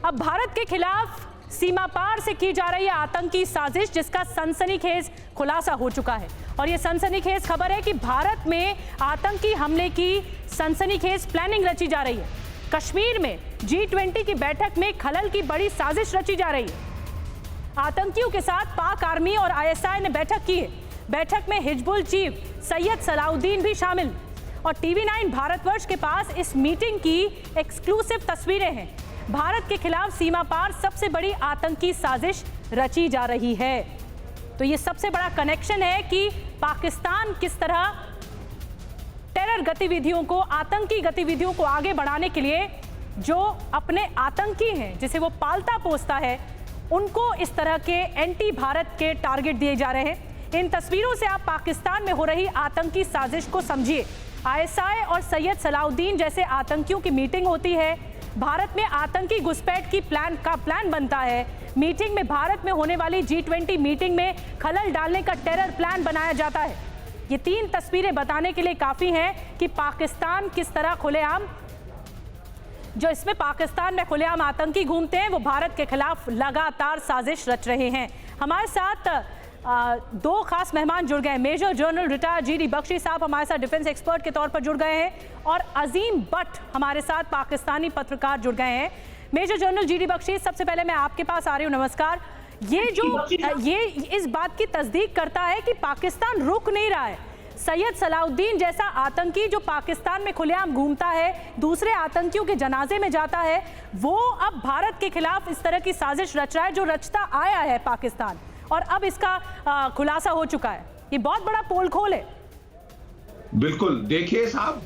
अब भारत के खिलाफ सीमा पार से की जा रही है आतंकी साजिश, जिसका सनसनीखेज खुलासा हो चुका है। और यह सनसनीखेज खबर है कि भारत में आतंकी हमले की सनसनीखेज प्लानिंग रची जा रही है। कश्मीर में G20 की बैठक में खलल की बड़ी साजिश रची जा रही है। आतंकियों के साथ पाक आर्मी और ISI ने बैठक की है। बैठक में हिजबुल चीफ सैयद सलाउद्दीन भी शामिल। और TV9 भारतवर्ष के पास इस मीटिंग की एक्सक्लूसिव तस्वीरें हैं। भारत के खिलाफ सीमा पार सबसे बड़ी आतंकी साजिश रची जा रही है। तो ये सबसे बड़ा कनेक्शन है कि पाकिस्तान किस तरह टेरर गतिविधियों को, आतंकी गतिविधियों को आगे बढ़ाने के लिए जो अपने आतंकी हैं, जिसे वो पालता पोसता है, उनको इस तरह के एंटी भारत के टारगेट दिए जा रहे हैं। इन तस्वीरों से आप पाकिस्तान में हो रही आतंकी साजिश को समझिए। ISI और सैयद सलाउद्दीन जैसे आतंकियों की मीटिंग होती है। भारत में आतंकी घुसपैठ की प्लान बनता है। मीटिंग में भारत में होने वाली G20 मीटिंग में खलल डालने का टेरर प्लान बनाया जाता है। ये 3 तस्वीरें बताने के लिए काफी हैं कि पाकिस्तान किस तरह खुलेआम, जो इसमें पाकिस्तान में खुलेआम आतंकी घूमते हैं, वो भारत के खिलाफ लगातार साजिश रच रहे हैं। हमारे साथ 2 खास मेहमान जुड़ गए हैं। Major general retired GD Bakshi साहब हमारे साथ डिफेंस एक्सपर्ट के तौर पर जुड़ गए हैं, और अजीम भट्ट हमारे साथ पाकिस्तानी पत्रकार जुड़ गए हैं। मेजर जनरल GD बख्शी, सबसे पहले मैं आपके पास आ रही हूँ, नमस्कार। ये इस बात की तस्दीक करता है कि पाकिस्तान रुक नहीं रहा है। सैयद सलाउद्दीन जैसा आतंकी जो पाकिस्तान में खुलेआम घूमता है, दूसरे आतंकियों के जनाजे में जाता है, वो अब भारत के खिलाफ इस तरह की साजिश रच रहा है जो रचता आया है पाकिस्तान, और अब इसका खुलासा हो चुका है। ये बहुत बड़ा पोल खोल है। बिल्कुल, देखिए साहब,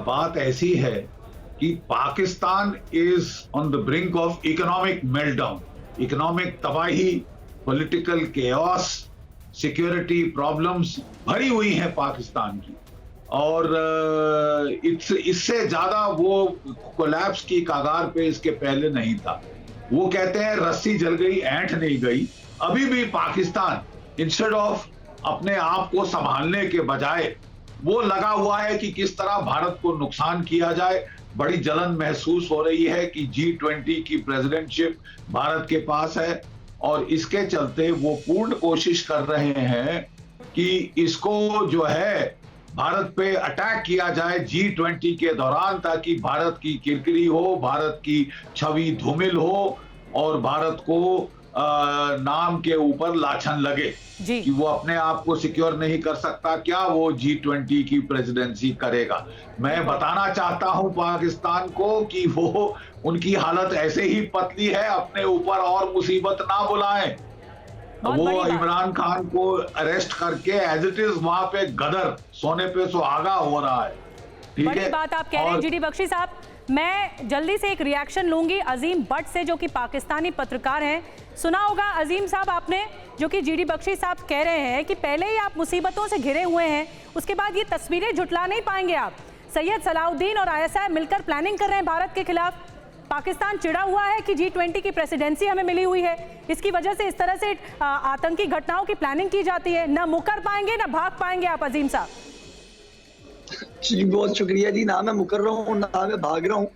बात ऐसी है कि Pakistan is on the brink of economic meltdown, economic तबाही, पॉलिटिकल केओस, सिक्योरिटी प्रॉब्लम्स भरी हुई हैं पाकिस्तान की, और इससे ज्यादा वो कोलैप्स की कगार पे इसके पहले नहीं था। वो कहते हैं रस्सी जल गई, ऐंठ नहीं गई। अभी भी पाकिस्तान इंस्टेड ऑफ अपने आप को संभालने के बजाय वो लगा हुआ है कि किस तरह भारत को नुकसान किया जाए। बड़ी जलन महसूस हो रही है कि G20 की प्रेसिडेंटशिप भारत के पास है, और इसके चलते वो पूर्ण कोशिश कर रहे हैं कि इसको जो है भारत पे अटैक किया जाए G20 के दौरान, ताकि भारत की किरकिरी हो, भारत की छवि धूमिल हो, और भारत को नाम के ऊपर लाछन लगे कि वो अपने आप को सिक्योर नहीं कर सकता, क्या वो G20 की प्रेसिडेंसी करेगा। मैं बताना चाहता हूं पाकिस्तान को कि वो, उनकी हालत ऐसे ही पतली है, अपने ऊपर और मुसीबत ना बुलाएं। वो इमरान खान को अरेस्ट करके एज इट इज वहां पे गदर, सोने पे सुहागा हो रहा है। ठीक है, बड़ी बात आप कह रहे हैं GD बख्शी साहब। मैं जल्दी से एक रिएक्शन लूंगी अजीम भट्ट से, जो कि पाकिस्तानी पत्रकार हैं। सुना होगा अजीम साहब आपने, जो कि GD बख्शी साहब कह रहे हैं कि पहले ही आप मुसीबतों से घिरे हुए हैं, उसके बाद ये तस्वीरें झुटला नहीं पाएंगे आप। सैयद सलाउद्दीन और ISI मिलकर प्लानिंग कर रहे हैं भारत के खिलाफ। पाकिस्तान चिढ़ा हुआ है कि G20 की प्रेसिडेंसी हमें मिली हुई है, इसकी वजह से इस तरह से आतंकी घटनाओं की प्लानिंग की जाती है। ना मुकर पाएंगे ना भाग पाएंगे आप अजीम साहब। जी बहुत शुक्रिया जी। ना मैं मुकर रहा हूँ ना मैं भाग रहा हूँ।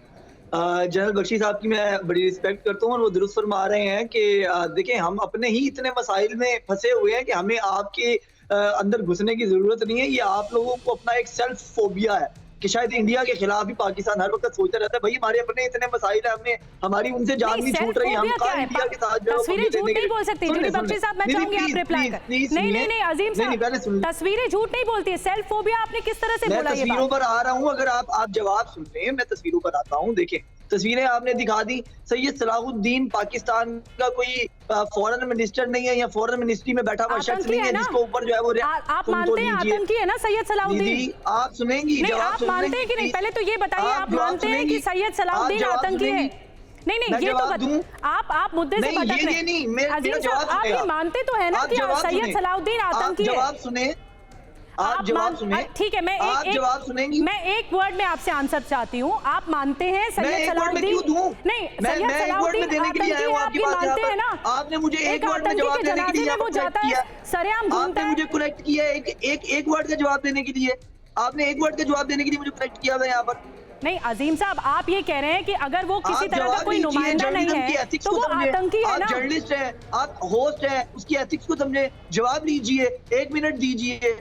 जनरल बख्शी साहब की मैं बड़ी रिस्पेक्ट करता हूँ, और वो दुरुस्त फरमा रहे हैं कि देखें, हम अपने ही इतने मसाइल में फंसे हुए हैं कि हमें आपके अंदर घुसने की जरूरत नहीं है। ये आप लोगों को अपना एक सेल्फ फोबिया है कि शायद इंडिया के खिलाफ भी पाकिस्तान हर वक्त सोचता रहता है, भाई हमारे अपने इतने मसाइल है, हमें हमारी उनसे जान नहीं छूट रही, हम कहाँ इंडिया के साथ तस्वीरें झूठ नहीं बोल सकती। GD बख्शी साहब, मैं चाहूंगी आप रिप्लाई करें। नहीं अजीम साहब, तस्वीरें झूठ नहीं बोलती है। सेल्फ फोबिया आपने किस तरह से बोला? ये तस्वीरों पर आ रहा हूँ, अगर आप जवाब सुन रहे हैं, मैं तस्वीरों पर आता हूँ। देखें, तस्वीरें आपने दिखा दी। सैयद सलाहुद्दीन पाकिस्तान का कोई फॉरेन मिनिस्टर नहीं है, या फॉरेन मिनिस्ट्री में बैठा हुआ शख्स नहीं है जिसको ऊपर जो है वो आप मानते हैं आतंकी है ना सैयद सलाहुद्दीन? आप सुनेंगी, आप मानते हैं कि नहीं? पहले तो ये बताइए, आप मानते हैं कि सैयद सलाहुद्दीन आतंकी है? नहीं ये तो आप मुद्दे से भटक रहे हैं। अजीम साहब, आप ये मानते तो है ना कि सैयद सलाहुद्दीन आतंकी है? जवाब सुने, आप जवाब सुने। ठीक है, मैं जवाब सुनेंगी। मैं एक वर्ड में आपसे आंसर चाहती हूँ। आप मानते हैं सैयद सलाहुद्दीन? नहीं, सैयद सलाहुद्दीन देने के लिए आया हूं आपकी बात। मानते हैं ना? आपने मुझे एक वर्ड में जवाब देने के लिए वो जाता है, सरेआम घूमता है। आपने मुझे करेक्ट किया एक वर्ड का जवाब देने के लिए। आपने एक वर्ड का जवाब देने के लिए मुझे करेक्ट किया है यहाँ पर। नहीं अजीम साहब, आप ये कह रहे हैं कि अगर वो किसी तरह का कोई नुमाइंदा नहीं है तो वो आतंकी है ना? आप जर्नलिस्ट हैं, आप होस्ट हैं, उसकी एथिक्स को समझे, जवाब लीजिए, 1 मिनट दीजिए।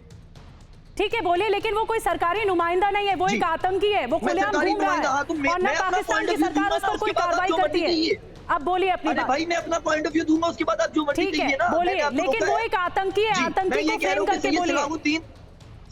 ठीक है बोलिए, लेकिन वो कोई सरकारी नुमाइंदा नहीं है, वो एक आतंकी है, वो खुलेआम घूम रहा है और ना पाकिस्तान की सरकार उस पर कोई कार्रवाई करती है। अब बोलिए अपनी बात। भाई मैं अपना पॉइंट ऑफ व्यू दूंगा, उसके बाद आप जो मर्जी कहिए ना। बोलिए, लेकिन वो एक आतंकी है, आतंकी को फ्रेम करके बोलिए।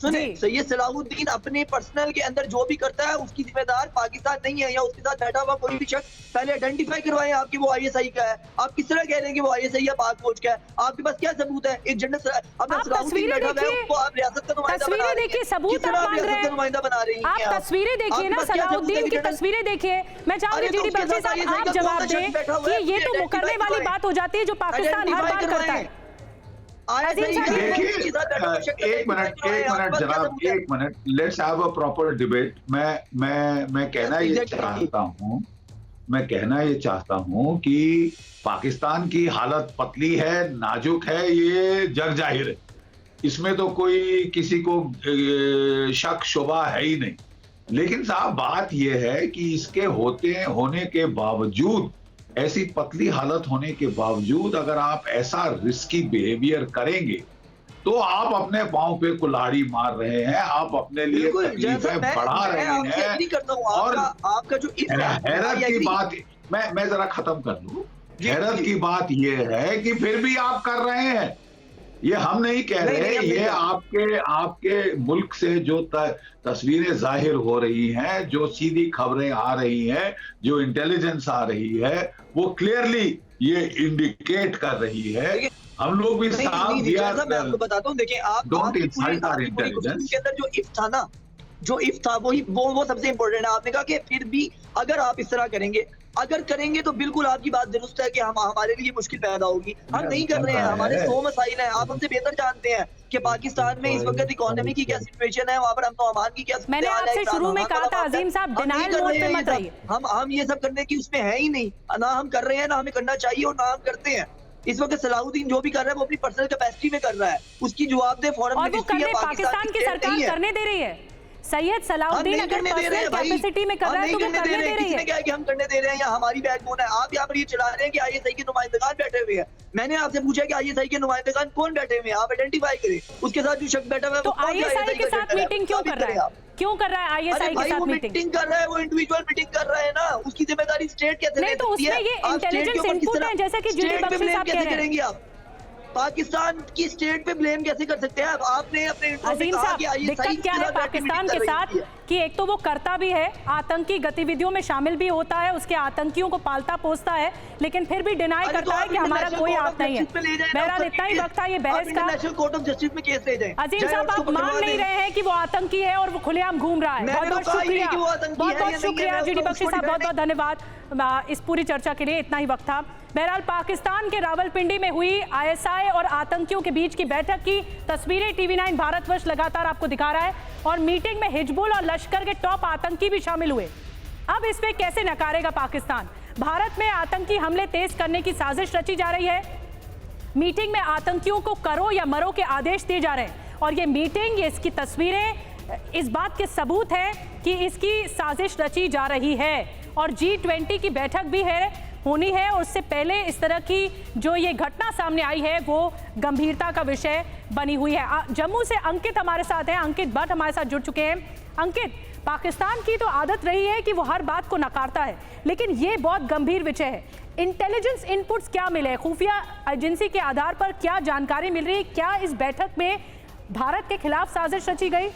सुने, सैयद सलाहुद्दीन अपने पर्सनल के अंदर जो भी करता है उसकी जिम्मेदार पाकिस्तान नहीं है, या उसके साथ बैठा हुआ कोई भी शख्स पहले आइडेंटिफाई करवाएं आपकी वो आईएसआई का है। आप किस तरह कह रहे हैं कि वो आईएसआई या पाक फौज का है? आपके पास क्या सबूत है? एक जनरल अपना सलाहुद्दीन बैठा हुआ है, उसको आप रियासत का नुमाइंदा बना रहे हैं। देखिए सबूत आप मांग रहे हैं, नुमाइंदा बना रही हैं आप तस्वीरें देखिए ना, सलाहुद्दीन की तस्वीरें देखिए। मैं चाहूंगी जीडी बख्शी साहब आप जवाब दें कि ये तो मुकरने वाली बात हो जाती है जो पाकिस्तान हर बार करता है। देखिए एक minute, let's have a proper debate. मैं कहना ये चाहता हूं कि पाकिस्तान की हालत पतली है, नाजुक है, ये जग जाहिर है, इसमें तो कोई किसी को शक शुबा है ही नहीं। लेकिन साहब बात यह है कि इसके होने के बावजूद, ऐसी पतली हालत होने के बावजूद अगर आप ऐसा रिस्की बिहेवियर करेंगे तो आप अपने पांव पे कुल्हाड़ी मार रहे हैं, आप अपने लिए तकलीफें बढ़ा रहे हैं। और आपका जो हैरत की बात, मैं जरा खत्म कर लूं। हैरत की बात यह है कि फिर भी आप कर रहे हैं। ये हम नहीं कह रहे, ये आपके मुल्क से जो तस्वीरें जाहिर हो रही हैं, जो सीधी खबरें आ रही हैं, जो इंटेलिजेंस आ रही है, वो क्लियरली ये इंडिकेट कर रही है। हम लोग भी साथ दिया। मैं आपको बताता हूँ, देखिए आप इंटेलिजेंस के अंदर जो इफ था ना, जो इफ था वो सबसे इंपॉर्टेंट है। आपने कहा कि फिर भी अगर आप इस तरह करेंगे, अगर करेंगे तो बिल्कुल आपकी बात दुरुस्त है कि हमारे लिए मुश्किल पैदा होगी। हम नहीं कर रहे हैं, हमारे 100 मसाइल हैं। आप हमसे बेहतर जानते हैं कि पाकिस्तान में इस वक्त इकोनॉमी की क्या सिचुएशन है, वहाँ पर अमन अमान की क्या सिचुएशन है। मैंने आपसे शुरू में कहा था अजीम साहब, डिनायल मोड पे मत रहिए। हम ये सब करने की उसमें है ही नहीं, ना हम कर रहे हैं, ना हमें करना चाहिए और ना हम करते हैं। इस वक्त सलाहुद्दीन जो भी कर रहा है वो अपनी पर्सनल कैपेसिटी में कर रहा है, उसकी जवाब दे फौरन। और वो करने पाकिस्तान की सरकार करने दे रही है। सैयद सलाहुद्दीन अगर पर्सनल कैपेसिटी में कर रहा है तो वो करने दे रही है। किसने कहा कि हम करने दे रहे हैं या हमारी बैकबोन है? आप यहाँ पर ये चला रहे हैं कि आईएसआई के नुमाइंदगान बैठे हुए हैं। मैंने आपसे पूछा कि आईएसआई के नुमाइंदगान कौन बैठे हुए हैं, आप आइडेंटिफाई करें। उसके साथ जो शख्स बैठा हुआ है तो आईएसआई के साथ मीटिंग क्यों कर रहा है? क्यों कर रहा है आईएसआई के साथ मीटिंग कर रहा है? वो इंडिविजुअल मीटिंग कर रहा है ना, उसकी जिम्मेदारी स्टेट कैसे नहीं, तो उसमें ये इंटेलिजेंस इनपुट है, जैसे कि जीडी बख्शी साहब कह रहे हैं। आप पाकिस्तान की स्टेट पे ब्लेम कैसे कर सकते हैं? आपने अपने अजीम साहब, दिक्कत क्या है पाकिस्तान के साथ कि एक तो वो करता भी है, आतंकी गतिविधियों में शामिल भी होता है, उसके आतंकियों को पालता पोसता है, लेकिन फिर भी डिनाई करता है कि हमारा कोई हाथ नहीं है। बहरहाल इतना ही वक्त था ये बहस का। नेशनल कोर्ट ऑफ जस्टिस में केस ले जाएं। अजीम साहब आप मान नहीं रहे हैं कि वो आतंकी है और वो खुलेआम घूम रहा है। बहुत बहुत शुक्रिया, बहुत शुक्रिया जीडी बख्शी साहब, बहुत बहुत धन्यवाद इस पूरी चर्चा के लिए। इतना ही वक्त था। बहरहाल पाकिस्तान के रावलपिंडी में हुई आईएसआई और आतंकियों के बीच की बैठक की तस्वीरें TV9 भारतवर्ष लगातार आपको दिखा रहा है, और मीटिंग में हिजबुल और लश्कर के टॉप आतंकी भी शामिल हुए। अब इसमें कैसे नकारेगा पाकिस्तान? भारत में आतंकी हमले तेज करने की साजिश रची जा रही है। मीटिंग में आतंकियों को करो या मरो के आदेश दिए जा रहे हैं, और ये मीटिंग, ये इसकी तस्वीरें इस बात के सबूत है कि इसकी साजिश रची जा रही है। और G20 की बैठक भी होनी है, और उससे पहले इस तरह की जो ये घटना सामने आई है वो गंभीरता का विषय बनी हुई है। जम्मू से अंकित हमारे साथ हैं, अंकित भट्ट हमारे साथ जुड़ चुके हैं। अंकित, पाकिस्तान की तो आदत रही है कि वो हर बात को नकारता है, लेकिन ये बहुत गंभीर विषय है। इंटेलिजेंस इनपुट्स क्या मिले, खुफिया एजेंसी के आधार पर क्या जानकारी मिल रही है? क्या इस बैठक में भारत के खिलाफ साजिश रची गई?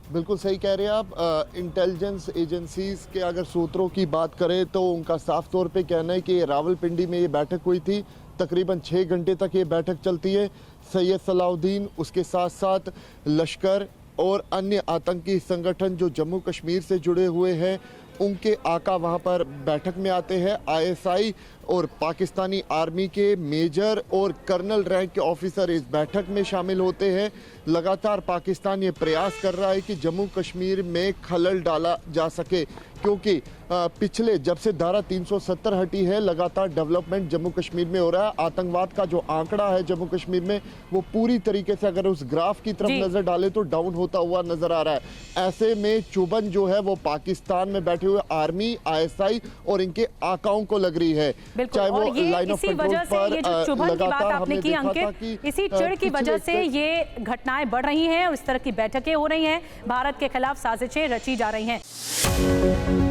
बिल्कुल सही कह रहे हैं आप। इंटेलिजेंस एजेंसीज के अगर सूत्रों की बात करें तो उनका साफ तौर पे कहना है कि रावलपिंडी में ये बैठक हुई थी। तकरीबन 6 घंटे तक ये बैठक चलती है। सैयद सलाहुद्दीन, उसके साथ साथ लश्कर और अन्य आतंकी संगठन जो जम्मू कश्मीर से जुड़े हुए हैं, उनके आका वहाँ पर बैठक में आते हैं। आईएसआई और पाकिस्तानी आर्मी के मेजर और कर्नल रैंक के ऑफिसर इस बैठक में शामिल होते हैं। लगातार पाकिस्तान ये प्रयास कर रहा है कि जम्मू कश्मीर में खलल डाला जा सके, क्योंकि पिछले जब से धारा 370 हटी है लगातार डेवलपमेंट जम्मू कश्मीर में हो रहा है। आतंकवाद का जो आंकड़ा है जम्मू कश्मीर में वो पूरी तरीके से अगर उस ग्राफ की तरफ नजर डाले तो डाउन होता हुआ नजर आ रहा है। ऐसे में चुभन जो है वो पाकिस्तान में बैठे हुए आर्मी, ISI और इनके आकाओं को लग रही है, चाहे वो लाइन ऑफ कंट्रोल पर लगातार हमने देखा था कि इसी चिढ़ की वजह से ये घटनाएं बढ़ रही हैं और इस तरह की बैठकें हो रही हैं, भारत के खिलाफ साजिशें रची जा रही हैं।